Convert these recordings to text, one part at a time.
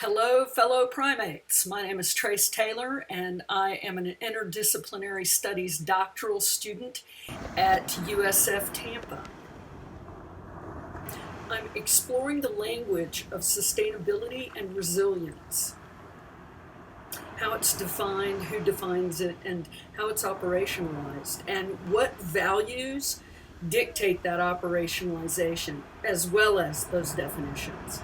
Hello, fellow primates. My name is Trace Taylor, and I am an Interdisciplinary Studies doctoral student at USF Tampa. I'm exploring the language of sustainability and resilience, how it's defined, who defines it, and how it's operationalized, and what values dictate that operationalization, as well as those definitions.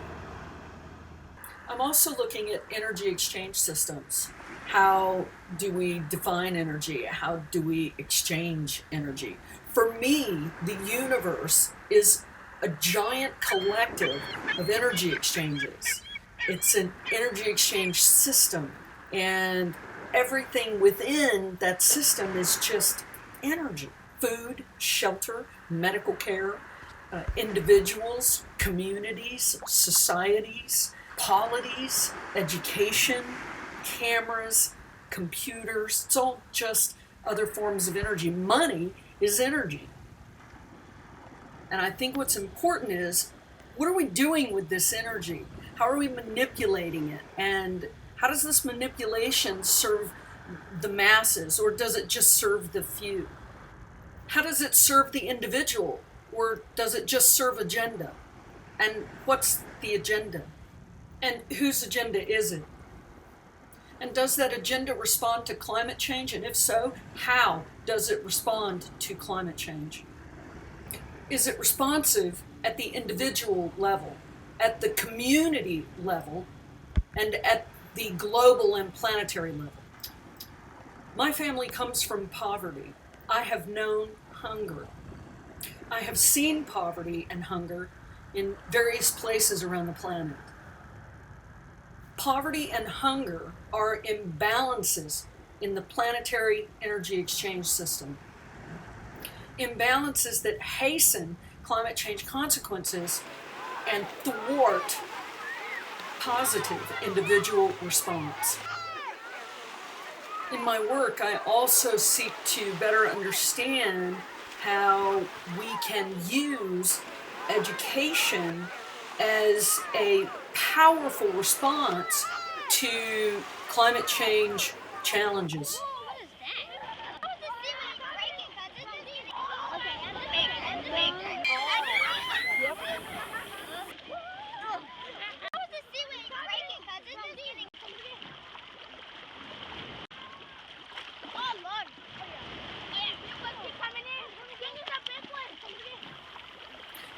I'm also looking at energy exchange systems. How do we define energy? How do we exchange energy? For me, the universe is a giant collective of energy exchanges. It's an energy exchange system, and everything within that system is just energy. Food, shelter, medical care, individuals, communities, societies, polities, education, cameras, computers. It's all just other forms of energy. Money is energy. And I think what's important is, what are we doing with this energy? How are we manipulating it? And how does this manipulation serve the masses, or does it just serve the few? How does it serve the individual, or does it just serve agenda? And what's the agenda? And whose agenda is it? And does that agenda respond to climate change? And if so, how does it respond to climate change? Is it responsive at the individual level, at the community level, and at the global and planetary level? My family comes from poverty. I have known hunger. I have seen poverty and hunger in various places around the planet. Poverty and hunger are imbalances in the planetary energy exchange system. Imbalances that hasten climate change consequences and thwart positive individual response. In my work, I also seek to better understand how we can use education as a powerful response to climate change challenges.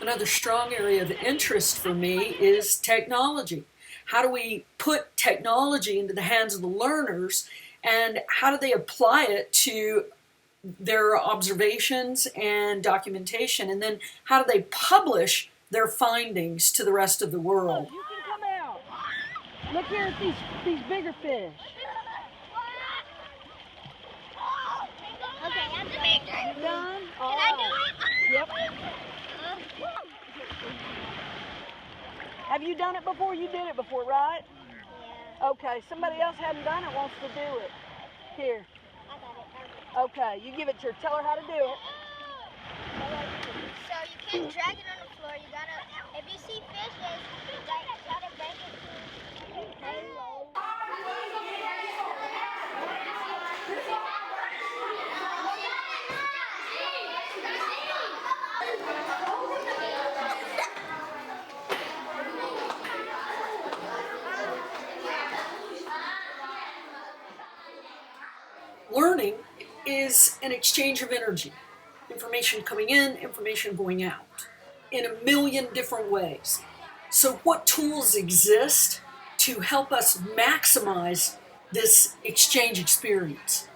Another strong area of interest for me is technology. How do we put technology into the hands of the learners, and how do they apply it to their observations and documentation, and then how do they publish their findings to the rest of the world? You can come out. Look here at these bigger fish. Okay, I'm done. You done? Can I do it? Yep. Have you done it before? You did it before, right? Yeah. Okay, somebody else hadn't done it, wants to do it. Here. I got it. Okay, you give it to her. Tell her how to do it. So you can't drag it on the floor. You gotta, if you see fishes, you gotta bring it to hello. Learning is an exchange of energy, information coming in, information going out, in a million different ways. So what tools exist to help us maximize this exchange experience?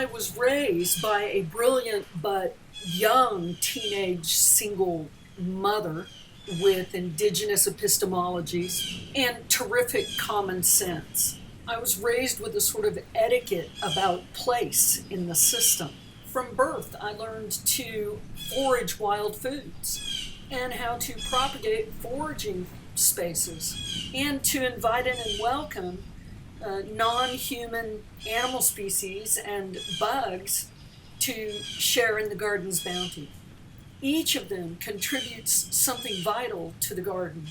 I was raised by a brilliant but young teenage single mother with indigenous epistemologies and terrific common sense. I was raised with a sort of etiquette about place in the system. From birth, I learned to forage wild foods and how to propagate foraging spaces and to invite in and welcome non-human animal species and bugs to share in the garden's bounty. Each of them contributes something vital to the garden.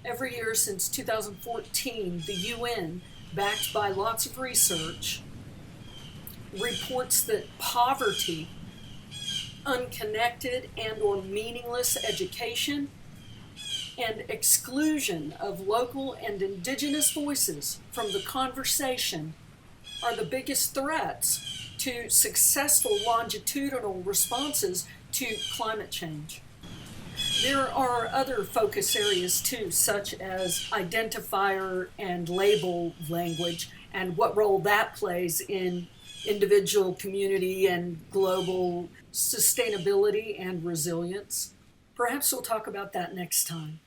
Every year since 2014, the UN, backed by lots of research, reports that poverty, unconnected and or meaningless education, and exclusion of local and indigenous voices from the conversation are the biggest threats to successful longitudinal responses to climate change. There are other focus areas too, such as identifier and label language and what role that plays in individual, community, and global sustainability and resilience. Perhaps we'll talk about that next time.